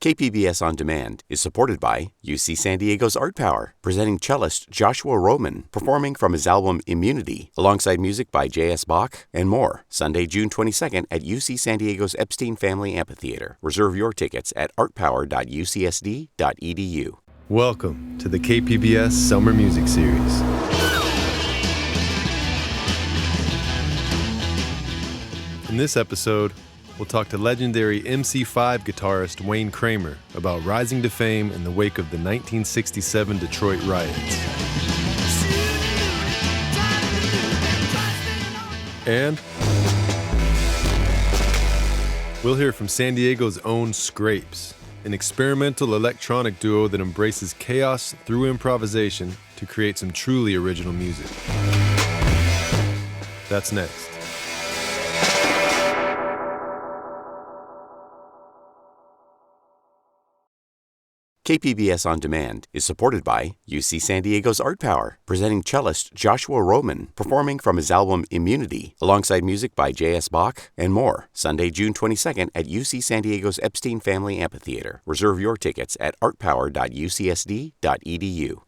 KPBS On Demand is supported by UC San Diego's Art Power, presenting cellist Joshua Roman, performing from his album Immunity, alongside music by J.S. Bach and more, Sunday, June 22nd at UC San Diego's Epstein Family Amphitheater. Reserve your tickets at artpower.ucsd.edu. Welcome to the KPBS Summer Music Series. In this episode, we'll talk to legendary MC5 guitarist Wayne Kramer about rising to fame in the wake of the 1967 Detroit riots. And we'll hear from San Diego's own Scrapes, an experimental electronic duo that embraces chaos through improvisation to create some truly original music. That's next. KPBS On Demand is supported by UC San Diego's Art Power, presenting cellist Joshua Roman, performing from his album Immunity, alongside music by J.S. Bach and more, Sunday, June 22nd at UC San Diego's Epstein Family Amphitheater. Reserve your tickets at artpower.ucsd.edu.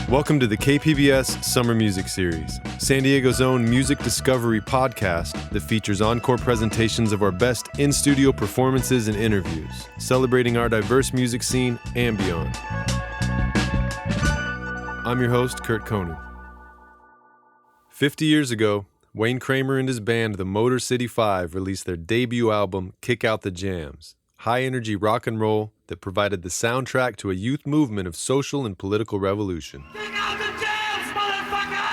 Welcome to the KPBS Summer Music Series, San Diego's own music discovery podcast that features encore presentations of our best in-studio performances and interviews, celebrating our diverse music scene and beyond. I'm your host, Kurt Conan. 50 years ago, Wayne Kramer and his band, the Motor City Five, released their debut album, Kick Out the Jams, high-energy rock and roll that provided the soundtrack to a youth movement of social and political revolution. Kick out the jams, motherfucker!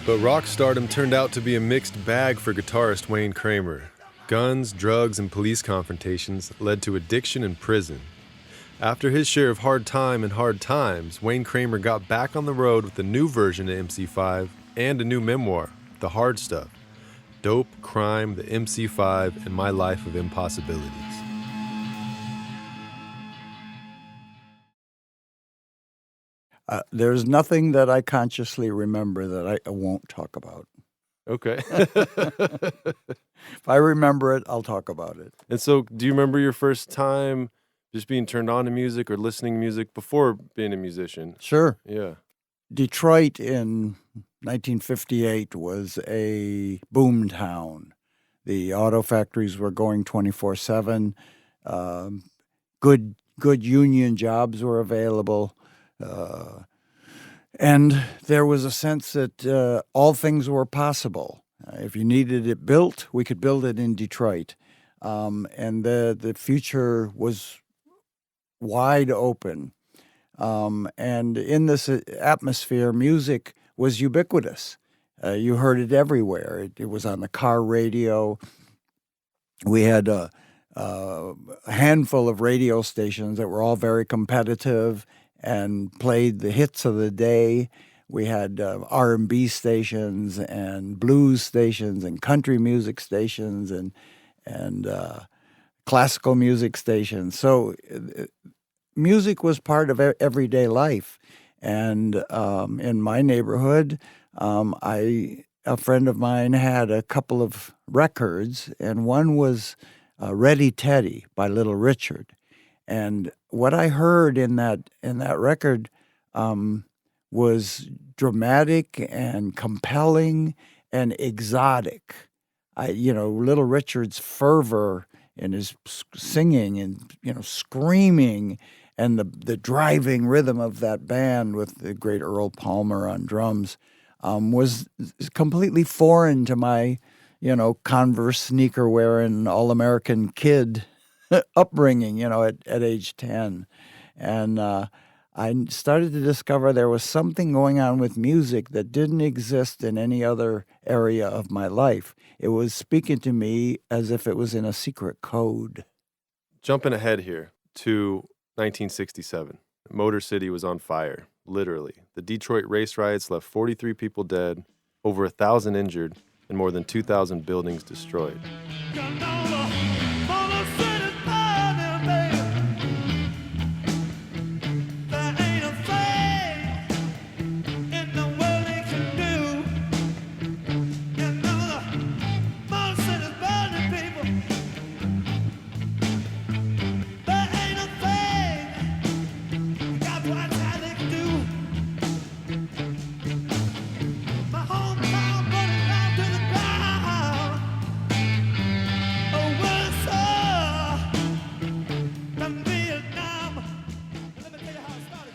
But rock stardom turned out to be a mixed bag for guitarist Wayne Kramer. Guns, drugs, and police confrontations led to addiction and prison. After his share of hard time and hard times, Wayne Kramer got back on the road with a new version of MC5 and a new memoir, The Hard Stuff, Dope, Crime, the MC5, and My Life of Impossibilities. There's nothing that I consciously remember that I won't talk about. Okay. If I remember it, I'll talk about it. And so, do you remember your first time just being turned on to music or listening to music before being a musician? Sure. Yeah. Detroit in 1958 was a boom town. The auto factories were going 24/7. Good union jobs were available. And there was a sense that all things were possible. If you needed it built, we could build it in Detroit. And the future was wide open. And in this atmosphere, music was ubiquitous. You heard it everywhere. It was on the car radio. We had a handful of radio stations that were all very competitive and played the hits of the day. We had R&B stations and blues stations and country music stations and classical music stations. So music was part of everyday life. And in my neighborhood, a friend of mine had a couple of records, and one was Ready Teddy by Little Richard. And what I heard in that record was dramatic and compelling and exotic. Little Richard's fervor in his singing and screaming, and the driving rhythm of that band with the great Earl Palmer on drums was completely foreign to my Converse sneaker wearing all-American kid upbringing, at age 10. And I started to discover there was something going on with music that didn't exist in any other area of my life. It was speaking to me as if it was in a secret code. Jumping ahead here to 1967. Motor City was on fire, literally. The Detroit race riots left 43 people dead, over 1,000 injured, and more than 2,000 buildings destroyed.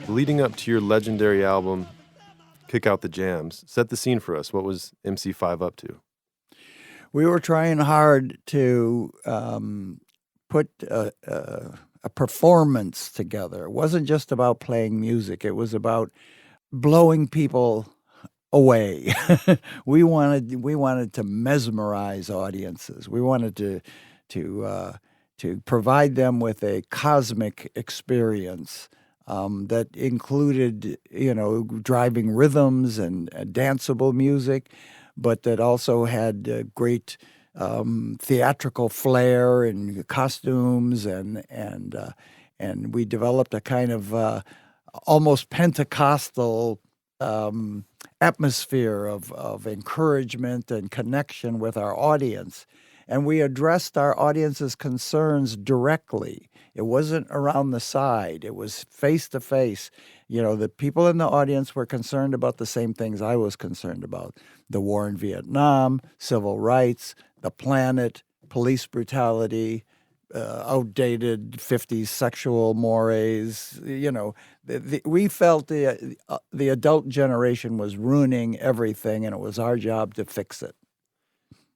Leading up to your legendary album, Kick Out the Jams, set the scene for us. What was MC5 up to? We were trying hard to put a performance together. It wasn't just about playing music. It was about blowing people away. We wanted to mesmerize audiences. We wanted to provide them with a cosmic experience that included, driving rhythms and danceable music, but that also had great theatrical flair and costumes, and we developed a kind of almost Pentecostal atmosphere of encouragement and connection with our audience. And we addressed our audience's concerns directly. It wasn't around the side. It was face to face. The people in the audience were concerned about the same things I was concerned about: the war in Vietnam, civil rights, the planet, police brutality, outdated 50s sexual mores. We felt the adult generation was ruining everything, and it was our job to fix it.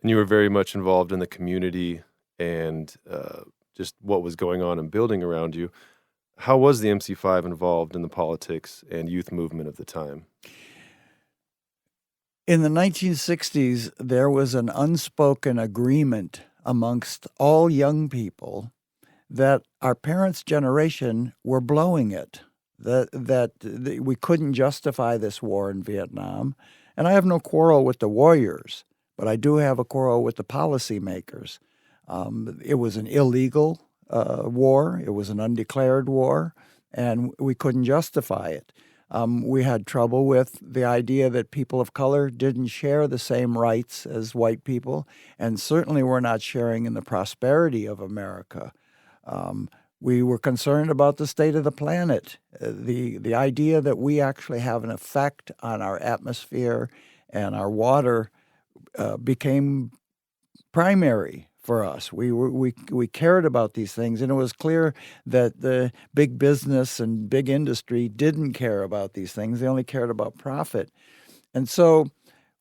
And you were very much involved in the community and just what was going on and building around you. How was the MC5 involved in the politics and youth movement of the time? In the 1960s, there was an unspoken agreement amongst all young people that our parents' generation were blowing it, that we couldn't justify this war in Vietnam. And I have no quarrel with the warriors, but I do have a quarrel with the policymakers. It was an illegal war. It was an undeclared war, and we couldn't justify it. We had trouble with the idea that people of color didn't share the same rights as white people, and certainly were not sharing in the prosperity of America. We were concerned about the state of the planet, the idea that we actually have an effect on our atmosphere and our water became primary for us. We cared about these things, and it was clear that the big business and big industry didn't care about these things. They only cared about profit. And so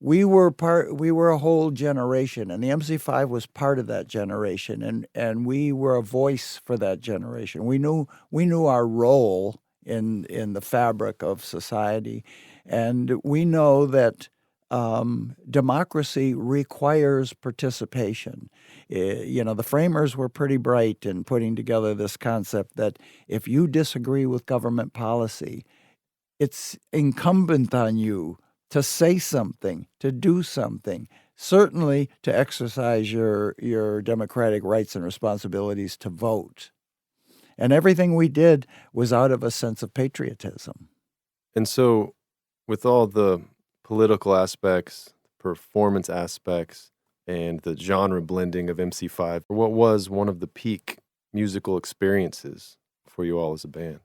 we were a whole generation, and the MC5 was part of that generation, and we were a voice for that generation. We knew our role in the fabric of society, and we know that democracy requires participation. The framers were pretty bright in putting together this concept that if you disagree with government policy, it's incumbent on you to say something, to do something, certainly to exercise your democratic rights and responsibilities to vote. And everything we did was out of a sense of patriotism. And so, with all the political aspects, performance aspects, and the genre blending of MC5, what was one of the peak musical experiences for you all as a band?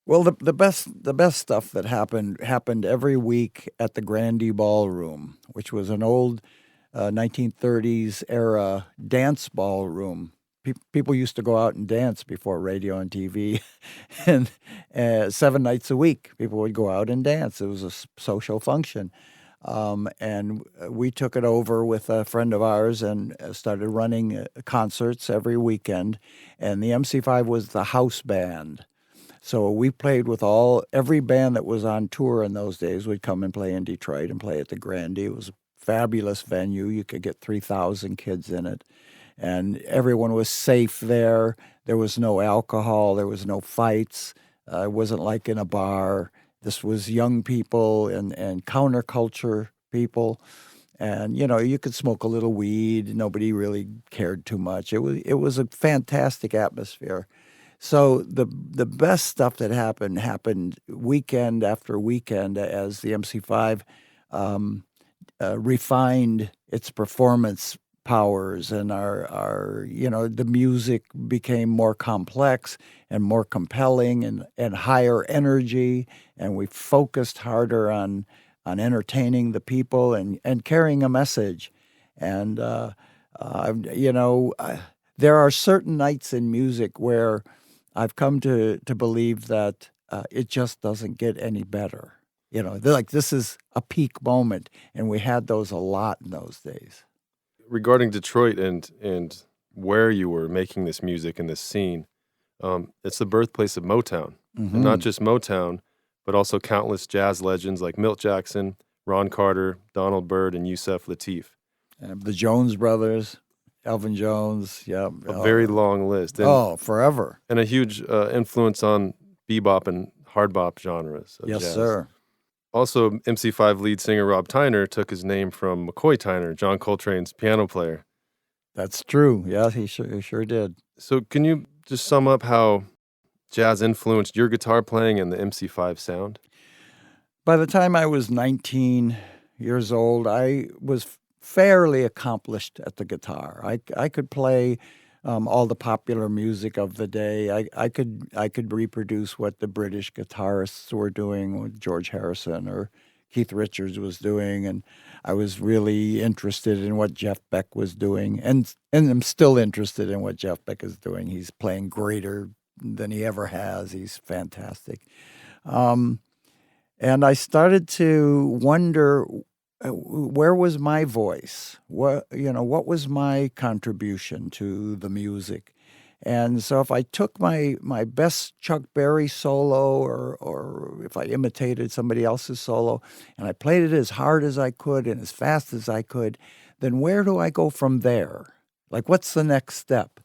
Well, the best stuff that happened every week at the Grandee Ballroom, which was an old 1930s era dance ballroom. People used to go out and dance before radio and TV, and 7 nights a week, people would go out and dance. It was a social function, and we took it over with a friend of ours and started running concerts every weekend. And the MC5 was the house band. So we played with every band that was on tour in those days would come and play in Detroit and play at the Grandee. It was a fabulous venue. You could get 3,000 kids in it. And everyone was safe there. There was no alcohol. There was no fights. It wasn't like in a bar. This was young people and counterculture people. And, you could smoke a little weed. Nobody really cared too much. It was a fantastic atmosphere. So the best stuff that happened weekend after weekend as the MC5 refined its performance powers, and our the music became more complex and more compelling and higher energy, and we focused harder on entertaining the people and carrying a message. And there are certain nights in music where I've come to believe that it just doesn't get any better. They're like, this is a peak moment, and we had those a lot in those days. Regarding Detroit and where you were making this music and this scene, it's the birthplace of Motown. And not just Motown, but also countless jazz legends like Milt Jackson, Ron Carter, Donald Byrd, and Yusef Lateef. The Jones Brothers, Elvin Jones, yeah. A very long list. And, forever. And a huge influence on bebop and hard bop genres of Yes, jazz. sir. Also, MC5 lead singer Rob Tyner took his name from McCoy Tyner, John Coltrane's piano player. That's true. Yeah, he sure did. So can you just sum up how jazz influenced your guitar playing and the MC5 sound? By the time I was 19 years old, I was fairly accomplished at the guitar. I could play all the popular music of the day. I could reproduce what the British guitarists were doing, what George Harrison or Keith Richards was doing, and I was really interested in what Jeff Beck was doing, and I'm still interested in what Jeff Beck is doing. He's playing greater than he ever has. He's fantastic. And I started to wonder, where was my voice? What was my contribution to the music? And so if I took my best Chuck Berry solo or if I imitated somebody else's solo and I played it as hard as I could and as fast as I could, then where do I go from there? Like, what's the next step?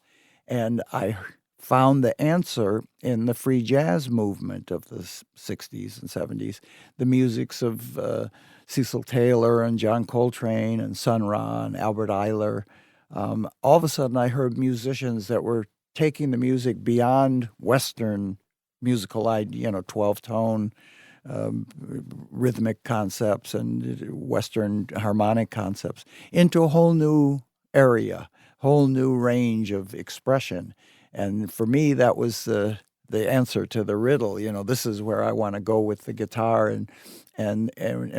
And I found the answer in the free jazz movement of the 60s and 70s, the musics of Cecil Taylor and John Coltrane and Sun Ra and Albert Ayler. All of a sudden I heard musicians that were taking the music beyond Western musical, 12-tone rhythmic concepts and Western harmonic concepts into a whole new area, whole new range of expression. And for me, that was the answer to the riddle. This is where I want to go with the guitar, and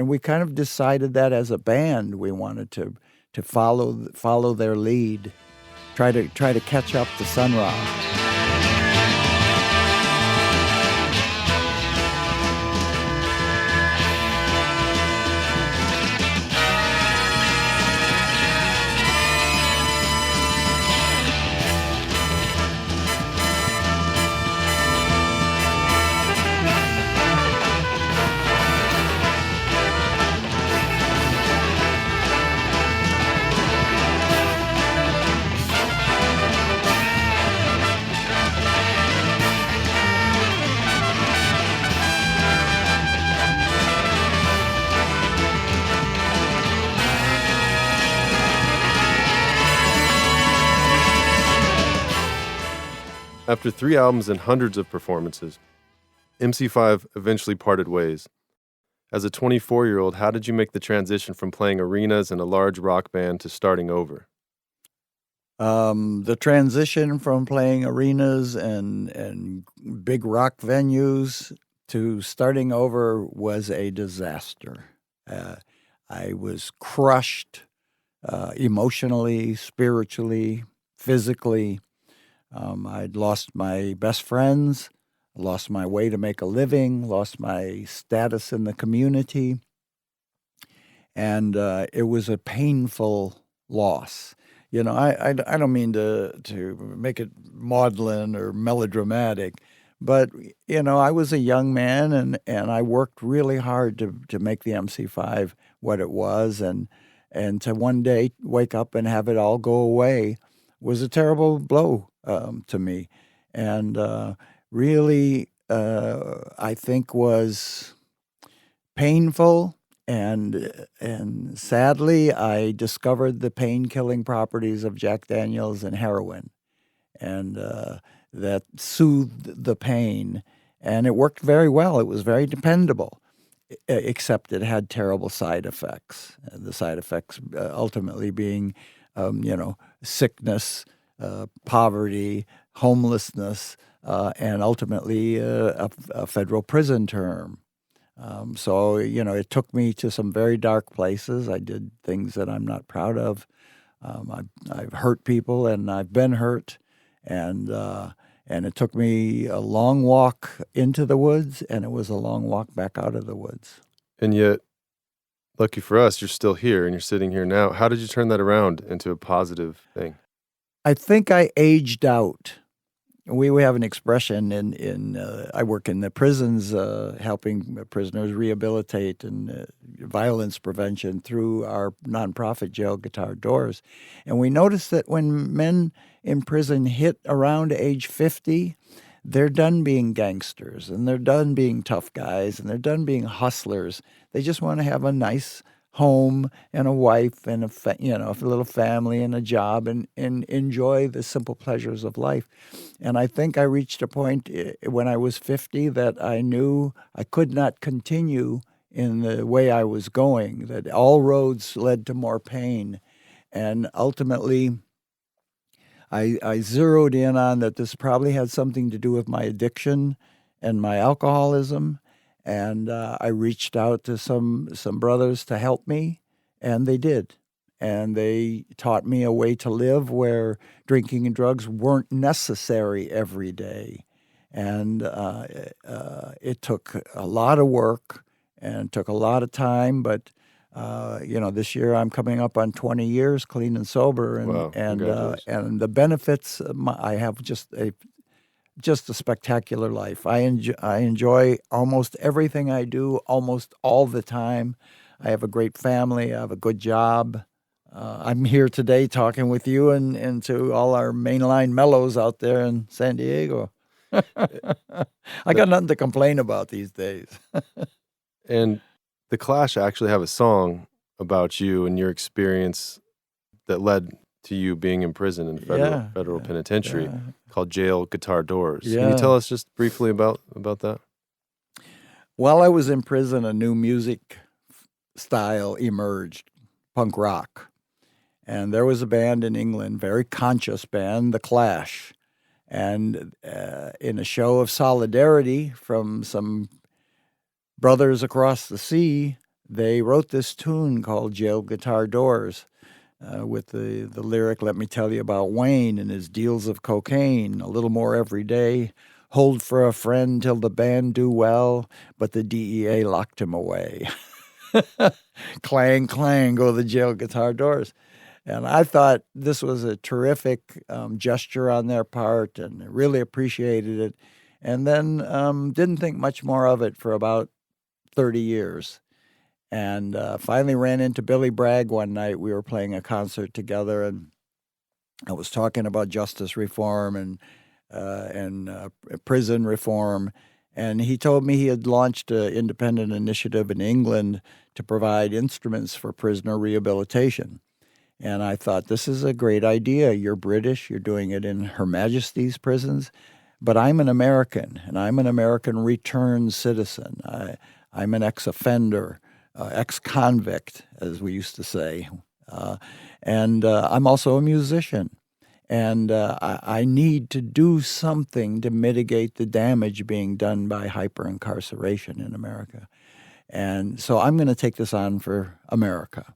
we kind of decided that as a band we wanted to follow their lead, try to catch up to Sun Ra. After 3 albums and hundreds of performances, MC5 eventually parted ways. As a 24-year-old, how did you make the transition from playing arenas in a large rock band to starting over? The transition from playing arenas and big rock venues to starting over was a disaster. I was crushed emotionally, spiritually, physically. I'd lost my best friends, lost my way to make a living, lost my status in the community, and it was a painful loss. I don't mean to make it maudlin or melodramatic, but I was a young man and I worked really hard to make the MC5 what it was, and to one day wake up and have it all go away was a terrible blow to me, and really I think was painful. And sadly, I discovered the pain-killing properties of Jack Daniels and heroin, and that soothed the pain, and it worked very well. It was very dependable, except it had terrible side effects. The side effects ultimately being, sickness, poverty, homelessness, and ultimately a federal prison term. So it took me to some very dark places. I did things that I'm not proud of. I've hurt people, and I've been hurt, and And it took me a long walk into the woods, and it was a long walk back out of the woods. And yet, lucky for us, you're still here and you're sitting here now. How did you turn that around into a positive thing? I think I aged out. We have an expression in I work in the prisons, helping prisoners rehabilitate and violence prevention through our nonprofit jail Guitar Doors, and we noticed that when men in prison hit around age 50, they're done being gangsters and they're done being tough guys and they're done being hustlers. They just want to have a nice home and a wife and a little family and a job and enjoy the simple pleasures of life. And I think I reached a point when I was 50 that I knew I could not continue in the way I was going, that all roads led to more pain. And ultimately, I zeroed in on that this probably had something to do with my addiction and my alcoholism. And I reached out to some brothers to help me, and they did. And they taught me a way to live where drinking and drugs weren't necessary every day. And it took a lot of work and took a lot of time, but this year I'm coming up on 20 years clean and sober, and Wow, congratulations. and the benefits. I have just a spectacular life. I enjoy almost everything I do, almost all the time. I have a great family. I have a good job. I'm here today talking with you and to all our mainline mellows out there in San Diego. I got nothing to complain about these days. And the Clash actually have a song about you and your experience that led to you being in prison in federal penitentiary called Jail Guitar Doors. Can you tell us just briefly about that? While I was in prison, a new music style emerged, punk rock. And there was a band in England, very conscious band, The Clash. And in a show of solidarity from some brothers across the sea, they wrote this tune called Jail Guitar Doors. With the lyric, let me tell you about Wayne and his deals of cocaine, a little more every day, hold for a friend till the band do well, but the DEA locked him away. Clang, clang, go the jail guitar doors. And I thought this was a terrific gesture on their part and really appreciated it. And then didn't think much more of it for about 30 years. And finally ran into Billy Bragg one night. We were playing a concert together, and I was talking about justice reform and prison reform. And he told me he had launched an independent initiative in England to provide instruments for prisoner rehabilitation. And I thought, this is a great idea. You're British. You're doing it in Her Majesty's prisons. But I'm an American, and I'm an American returned citizen. I'm an ex-offender. Ex-convict, as we used to say. And I'm also a musician. And I need to do something to mitigate the damage being done by hyper-incarceration in America. And so I'm going to take this on for America.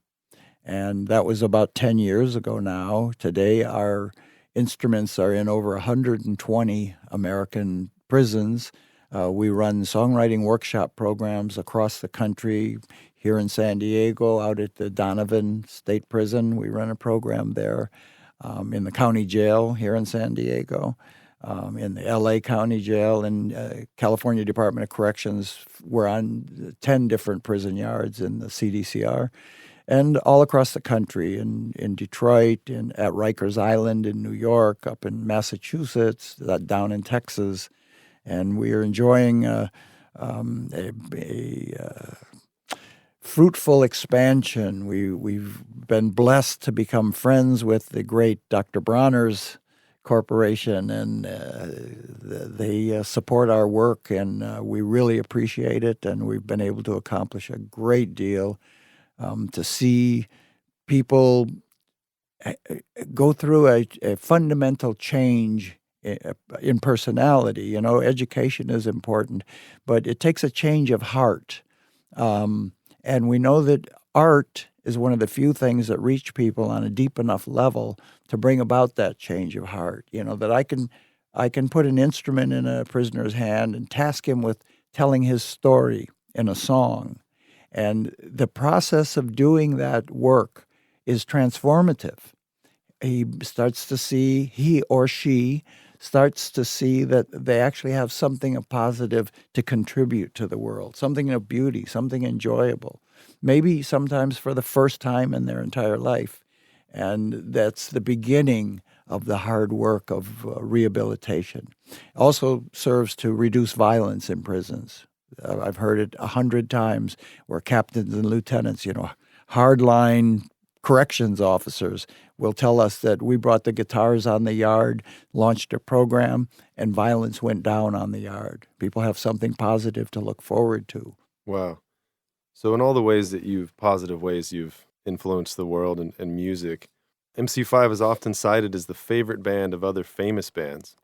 And that was about 10 years ago now. Today, our instruments are in over 120 American prisons. We run songwriting workshop programs across the country. Here in San Diego, out at the Donovan State Prison, we run a program there. In the county jail here in San Diego, in the LA County Jail, and California Department of Corrections. We're on 10 different prison yards in the CDCR, and all across the country, in Detroit, at Rikers Island in New York, up in Massachusetts, down in Texas. And we are enjoying a fruitful expansion. We've been blessed to become friends with the great Dr. Bronner's Corporation, and they support our work, and we really appreciate it. And we've been able to accomplish a great deal to see people go through a fundamental change in personality. You know, education is important, but it takes a change of heart. And we know that art is one of the few things that reach people on a deep enough level to bring about that change of heart. You know, that I can I can put an instrument in a prisoner's hand and task him with telling his story in a song. And the process of doing that work is transformative. He or she starts to see that they actually have something of positive to contribute to the world, something of beauty, something enjoyable, maybe sometimes for the first time in their entire life. And that's the beginning of the hard work of rehabilitation. Also serves to reduce violence in prisons. I've heard it 100 times where captains and lieutenants, hardline corrections officers will tell us that we brought the guitars on the yard, launched a program, and violence went down on the yard. People have something positive to look forward to. Wow. So in all the positive ways you've influenced the world and music, MC5 is often cited as the favorite band of other famous bands,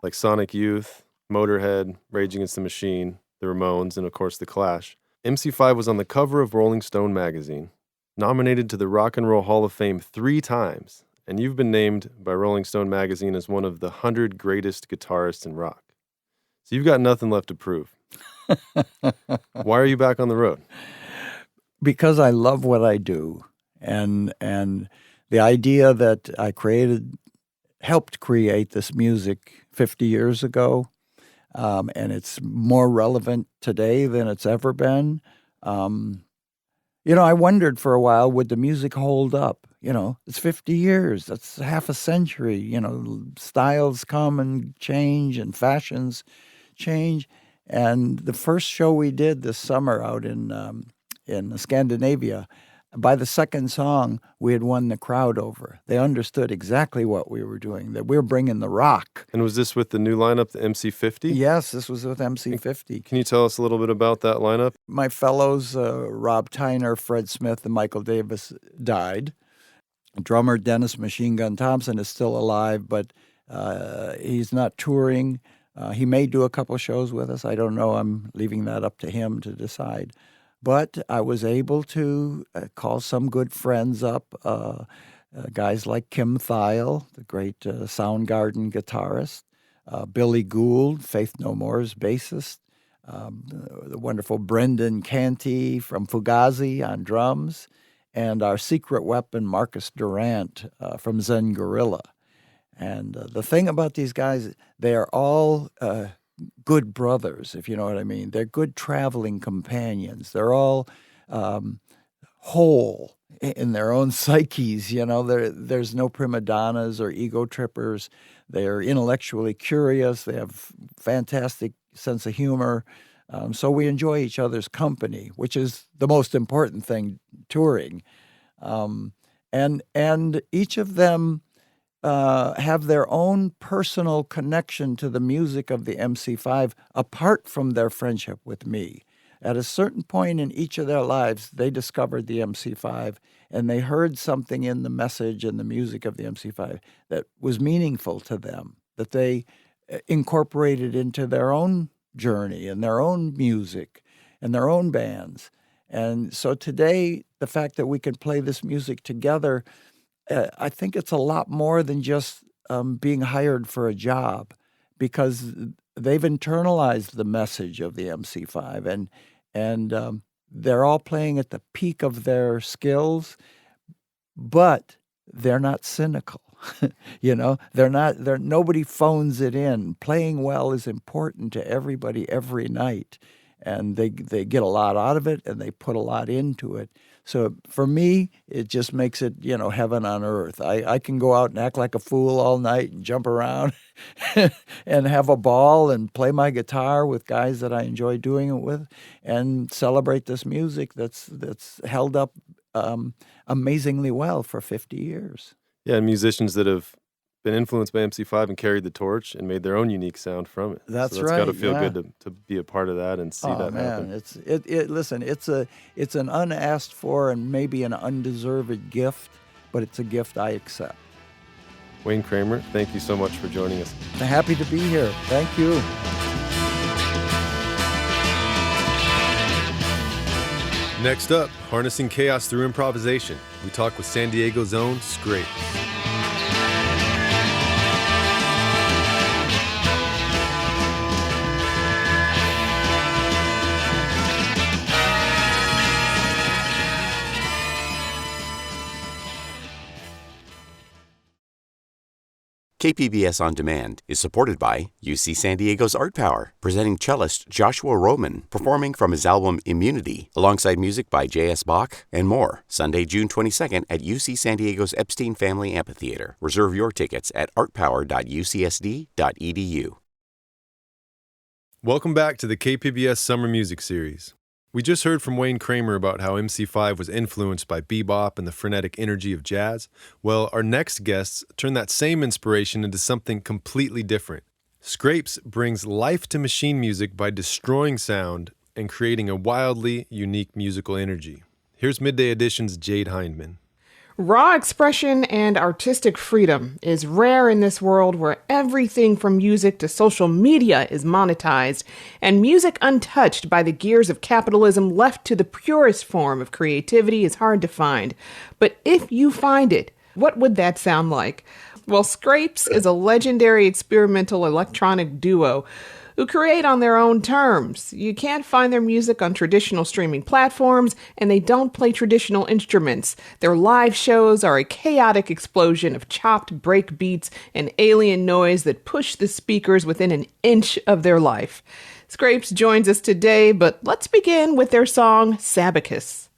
like Sonic Youth, Motorhead, Rage Against the Machine, the Ramones, and of course The Clash. MC5 was on the cover of Rolling Stone magazine, nominated to the Rock and Roll Hall of Fame 3 times, and you've been named by Rolling Stone magazine as one of the 100 greatest guitarists in rock. So you've got nothing left to prove. Why are you back on the road? Because I love what I do, and the idea that I helped create this music 50 years ago, and it's more relevant today than it's ever been. I wondered for a while, would the music hold up? It's 50 years. That's half a century. Styles come and change and fashions change. And the first show we did this summer out in Scandinavia, by the second song, we had won the crowd over. They understood exactly what we were doing, that we were bringing the rock. And was this with the new lineup, the MC50? Yes, this was with MC50. Can you tell us a little bit about that lineup? My fellows, Rob Tyner, Fred Smith, and Michael Davis died. Drummer Dennis Machine Gun Thompson is still alive, but he's not touring. He may do a couple shows with us. I don't know. I'm leaving that up to him to decide. But I was able to call some good friends up, guys like Kim Thile, the great Soundgarden guitarist, Billy Gould, Faith No More's bassist, the wonderful Brendan Canty from Fugazi on drums, and our secret weapon, Marcus Durant from Zen Gorilla. And the thing about these guys, they are all good brothers, if you know what I mean. They're good traveling companions. They're all whole in their own psyches. There's no prima donnas or ego trippers. They're intellectually curious. They have fantastic sense of humor. So we enjoy each other's company, which is the most important thing touring. And each of them have their own personal connection to the music of the MC5 apart from their friendship with me. At a certain point in each of their lives, they discovered the MC5 and they heard something in the message and the music of the MC5 that was meaningful to them, that they incorporated into their own journey and their own music and their own bands. And so today, the fact that we can play this music together, I think it's a lot more than just being hired for a job, because they've internalized the message of the MC5 and they're all playing at the peak of their skills, but they're not cynical. Nobody phones it in. Playing well is important to everybody every night, and they get a lot out of it and they put a lot into it. So for me, it just makes it, heaven on earth. I can go out and act like a fool all night and jump around and have a ball and play my guitar with guys that I enjoy doing it with and celebrate this music that's held up amazingly well for 50 years. Yeah, and musicians that have been influenced by MC5 and carried the torch and made their own unique sound from it. That's right. It's got to feel good to be a part of that and see that happen. Listen, it's an unasked for and maybe an undeserved gift, but it's a gift I accept. Wayne Kramer, thank you so much for joining us. I'm happy to be here. Thank you. Next up, harnessing chaos through improvisation. We talk with San Diego's own Scrape. KPBS On Demand is supported by UC San Diego's Art Power, presenting cellist Joshua Roman, performing from his album Immunity, alongside music by J.S. Bach and more. Sunday, June 22nd at UC San Diego's Epstein Family Amphitheater. Reserve your tickets at artpower.ucsd.edu. Welcome back to the KPBS Summer Music Series. We just heard from Wayne Kramer about how MC5 was influenced by bebop and the frenetic energy of jazz. Well, our next guests turn that same inspiration into something completely different. Scrapes brings life to machine music by destroying sound and creating a wildly unique musical energy. Here's Midday Edition's Jade Hindman. Raw expression and artistic freedom is rare in this world where everything from music to social media is monetized, and music untouched by the gears of capitalism left to the purest form of creativity is hard to find. But if you find it, what would that sound like? Well, Scrapes is a legendary experimental electronic duo who create on their own terms. You can't find their music on traditional streaming platforms, and they don't play traditional instruments. Their live shows are a chaotic explosion of chopped break beats and alien noise that push the speakers within an inch of their life. Scrapes joins us today, but let's begin with their song, Sabacus.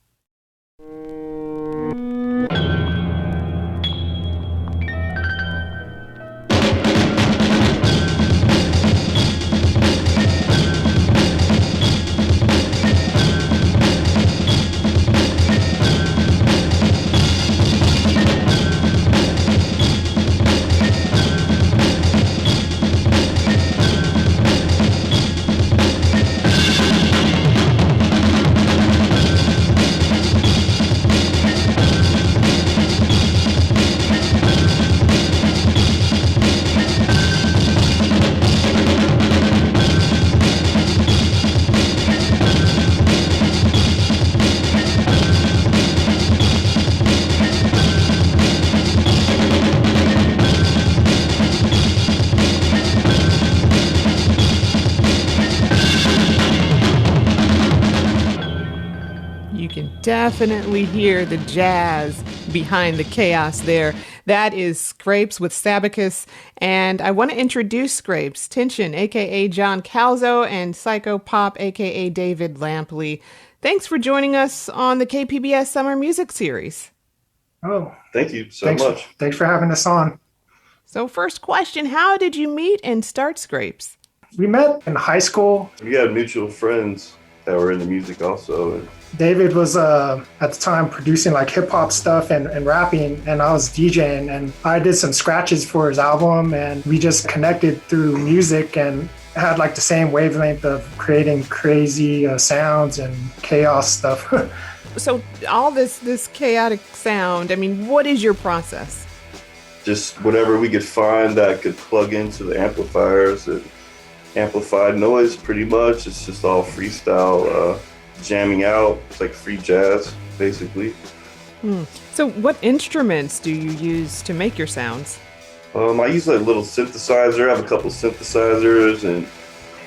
Definitely hear the jazz behind the chaos there. That is Scrapes with Sabacus, and I want to introduce Scrapes, Tension, a.k.a. John Calzo, and Psycho Pop, a.k.a. David Lampley. Thanks for joining us on the KPBS Summer Music Series. Oh, thank you so much. Thanks for having us on. So first question, how did you meet and start Scrapes? We met in high school. We had mutual friends that were into music also. David was at the time producing like hip hop stuff and rapping, and I was DJing, and I did some scratches for his album, and we just connected through music and had like the same wavelength of creating crazy sounds and chaos stuff. So all this chaotic sound, I mean, what is your process? Just whatever we could find that could plug into the amplifiers and amplified noise pretty much. It's just all freestyle, jamming out. It's like free jazz, basically. So what instruments do you use to make your sounds? I use like a little synthesizer. I have a couple synthesizers and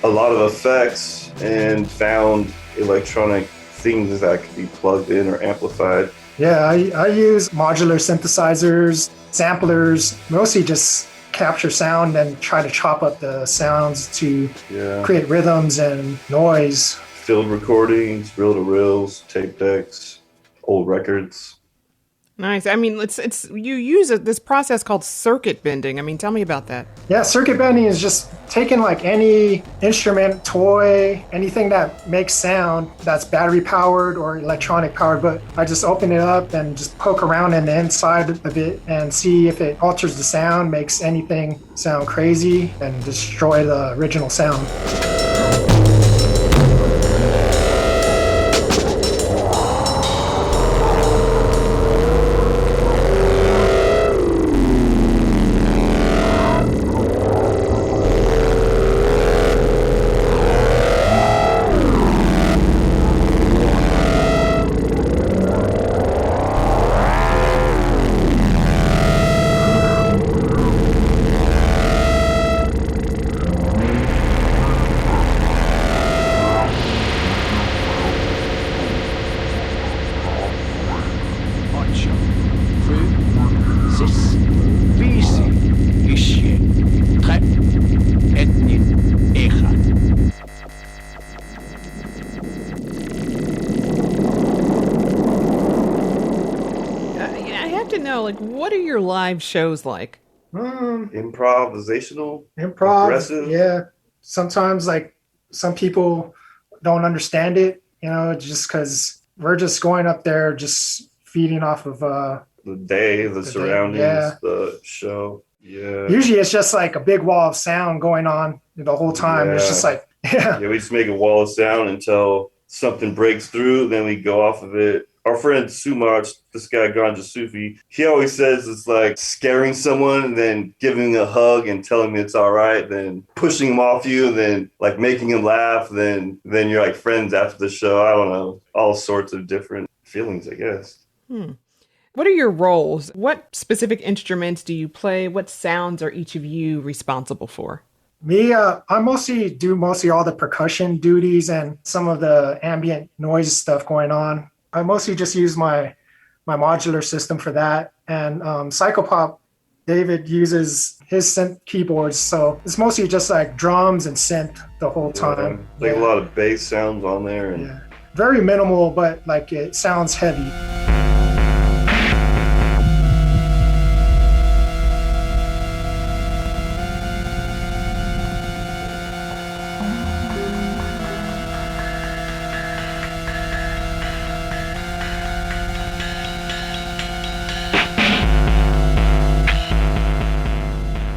a lot of effects, and found electronic things that could be plugged in or amplified. Yeah, I use modular synthesizers, samplers, mostly just capture sound and try to chop up the sounds to create rhythms and noise. Field recordings, reel-to-reels, tape decks, old records. Nice. I mean, it's you use this process called circuit bending. I mean, tell me about that. Yeah, circuit bending is just taking like any instrument, toy, anything that makes sound that's battery powered or electronic powered, but I just open it up and just poke around in the inside of it and see if it alters the sound, makes anything sound crazy, and destroy the original sound. like, what are your live shows like? Improvisational, Improv, aggressive. yeah. Sometimes like some people don't understand it, just because we're just going up there, just feeding off of The day, the surroundings, yeah. the show. Yeah. Usually it's just like a big wall of sound going on the whole time. It's just like, Yeah, we just make a wall of sound until something breaks through, then we go off of it. Our friend Sumach, this guy Ganja Sufi, he always says it's like scaring someone and then giving a hug and telling me it's all right, then pushing him off you, and then like making him laugh, then you're like friends after the show. I don't know, all sorts of different feelings, I guess. What are your roles? What specific instruments do you play? What sounds are each of you responsible for? Me, I mostly all the percussion duties and some of the ambient noise stuff going on. I mostly just use my modular system for that. And Psychopop, David uses his synth keyboards, so it's mostly just like drums and synth the whole time. Like a lot of bass sounds on there. And very minimal, but like it sounds heavy.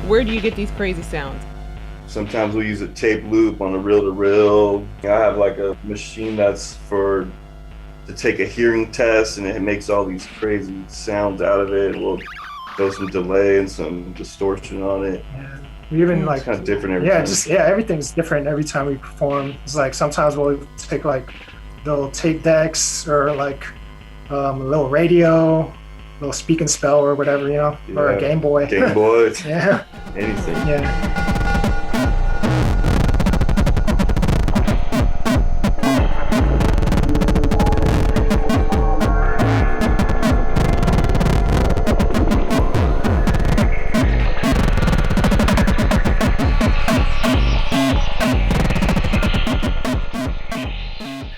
Where do you get these crazy sounds? Sometimes we use a tape loop on a reel-to-reel. I have like a machine that's to take a hearing test, and it makes all these crazy sounds out of it. We'll throw some delay and some distortion on it. Yeah. We even like kind of different every time. Everything's different every time we perform. It's like sometimes we'll take like little tape decks or like a little radio, little speak and spell or whatever, or a Game Boy. Game Boy. Yeah. Anything. Yeah.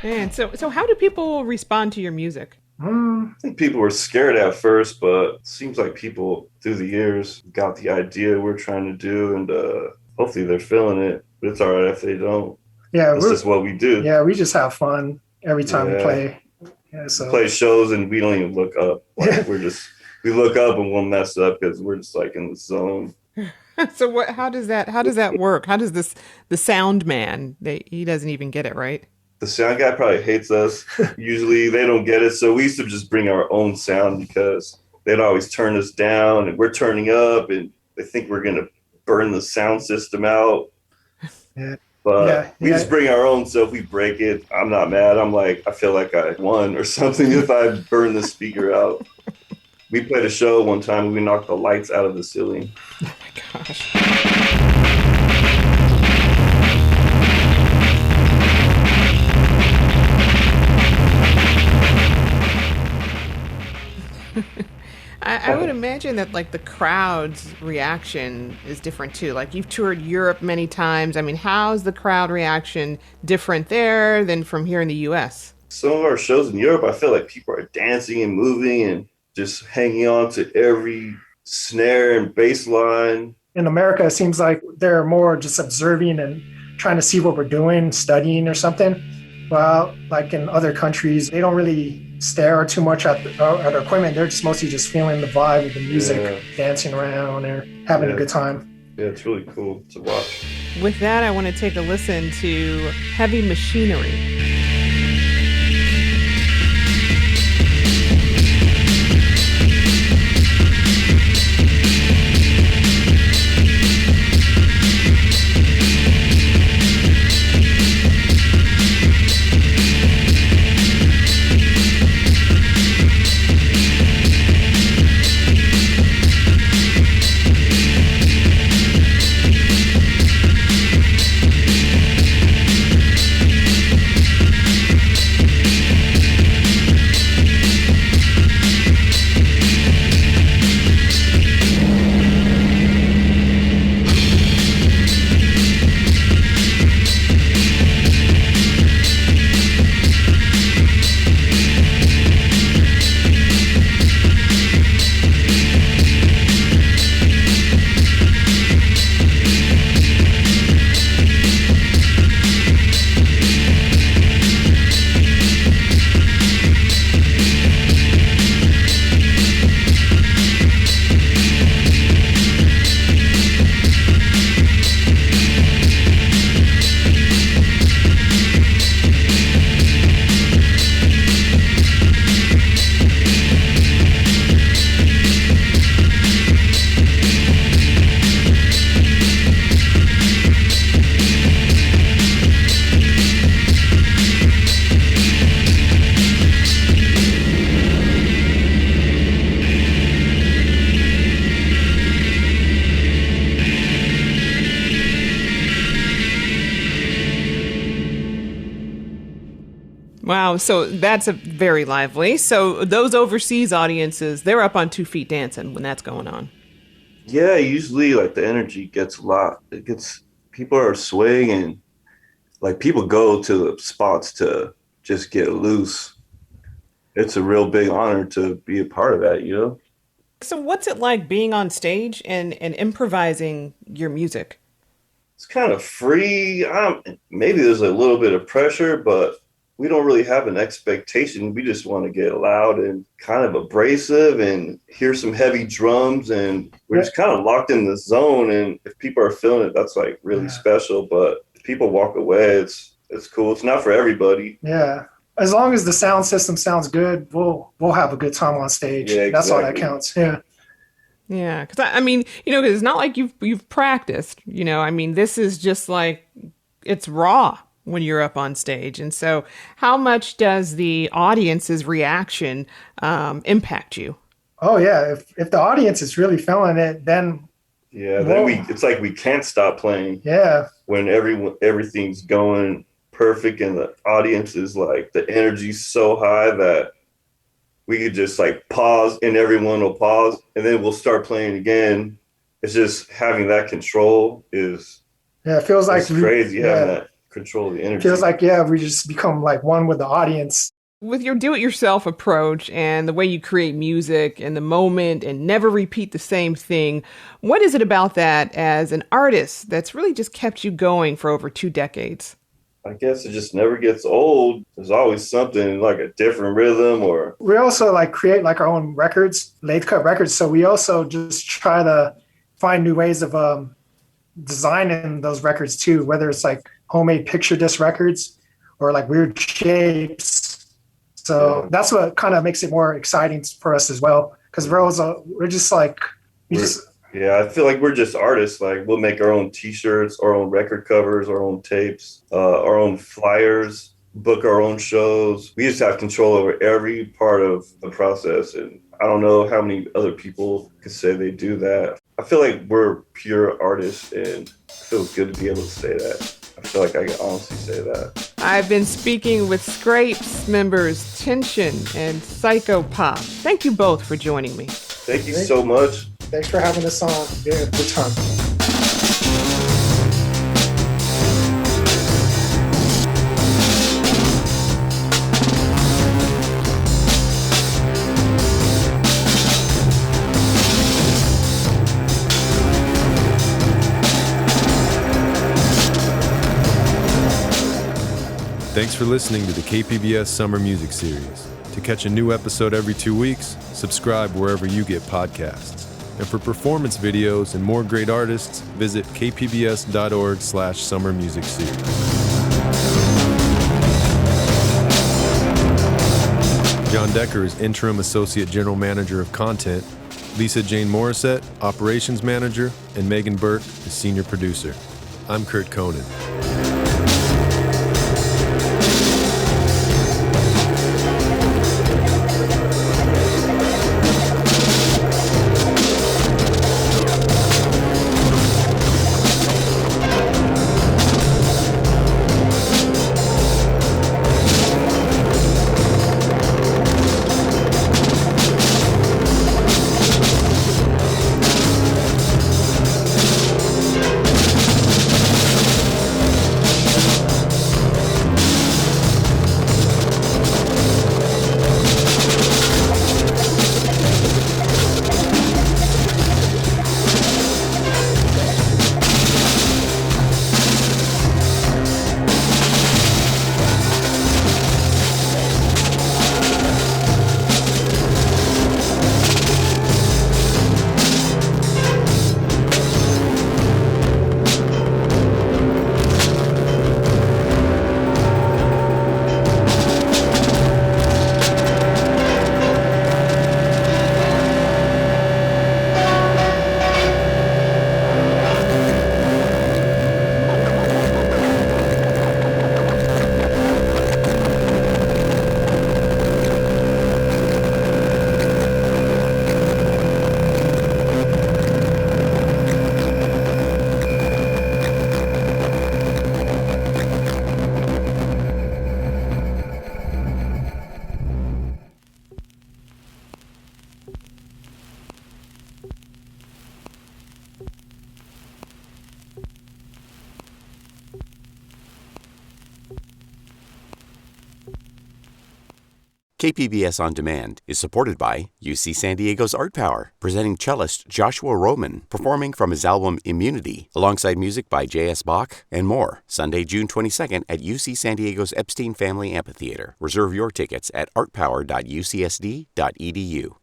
Man, so how do people respond to your music? I think people were scared at first, but it seems like people through the years got the idea we're trying to do, and hopefully they're feeling it. But it's all right if they don't. Yeah, it's just what we do. Yeah, we just have fun every time we play. Yeah, so we play shows and we don't even look up. Like, we look up and we'll mess up because we're just like in the zone. So how does that work? How does the sound man, he doesn't even get it, right? The sound guy probably hates us. Usually they don't get it. So we used to just bring our own sound because they'd always turn us down and we're turning up and they think we're going to burn the sound system out. Yeah. But we just bring our own. So if we break it, I'm not mad. I'm like, I feel like I won or something if I burn the speaker out. We played a show one time and we knocked the lights out of the ceiling. Oh my gosh. I would imagine that like the crowd's reaction is different too. Like you've toured Europe many times. I mean, how's the crowd reaction different there than from here in the US? Some of our shows in Europe, I feel like people are dancing and moving and just hanging on to every snare and bass line. In America, it seems like they're more just observing and trying to see what we're doing, studying or something. Well, like in other countries, they don't really stare too much at our equipment. They're just mostly just feeling the vibe of the music, dancing around or having a good time. Yeah, it's really cool to watch. With that, I want to take a listen to Heavy Machinery. Wow, so that's a very lively. So those overseas audiences, they're up on 2 feet dancing when that's going on. Yeah, usually like the energy gets a lot. It gets people are swaying and like people go to the spots to just get loose. It's a real big honor to be a part of that, you know? So what's it like being on stage and improvising your music? It's kind of free. Maybe there's a little bit of pressure, but we don't really have an expectation. We just want to get loud and kind of abrasive and hear some heavy drums. And we're just kind of locked in the zone. And if people are feeling it, that's like really special. But if people walk away, it's cool. It's not for everybody. Yeah. As long as the sound system sounds good, we'll have a good time on stage. Yeah, exactly. That's all that counts. Yeah. Yeah, because I mean, cause it's not like you've practiced. I mean, this is just like it's raw when you're up on stage, and so how much does the audience's reaction impact you? Oh yeah, if the audience is really feeling it, then it's like we can't stop playing. Yeah, when everything's going perfect and the audience is like the energy's so high that we could just like pause and everyone will pause and then we'll start playing again. It's just having that control is it feels like crazy having that control of the energy. Feels like we just become like one with the audience. With your do-it-yourself approach and the way you create music and the moment and never repeat the same thing, what is it about that as an artist that's really just kept you going for over 2 decades? I guess it just never gets old. There's always something like a different rhythm or... We also like create like our own records, lathe cut records. So we also just try to find new ways of designing those records too, whether it's like homemade picture disc records or like weird shapes. So that's what kind of makes it more exciting for us as well. Because we're just like, I feel like we're just artists. Like we'll make our own T-shirts, our own record covers, our own tapes, our own flyers, book our own shows. We just have control over every part of the process. And I don't know how many other people could say they do that. I feel like we're pure artists and it feels good to be able to say that. I feel like I can honestly say that. I've been speaking with Scrapes members Tension and Psychopop. Thank you both for joining me. Thank you so much. Thanks for having us on. Yeah, good time. Thanks for listening to the KPBS Summer Music Series. To catch a new episode every 2 weeks, subscribe wherever you get podcasts. And for performance videos and more great artists, visit kpbs.org/Summer Music Series. John Decker is Interim Associate General Manager of Content, Lisa Jane Morissette, Operations Manager, and Megan Burke is Senior Producer. I'm Kurt Conan. KPBS On Demand is supported by UC San Diego's Art Power, presenting cellist Joshua Roman, performing from his album Immunity, alongside music by J.S. Bach and more. Sunday, June 22nd at UC San Diego's Epstein Family Amphitheater. Reserve your tickets at artpower.ucsd.edu.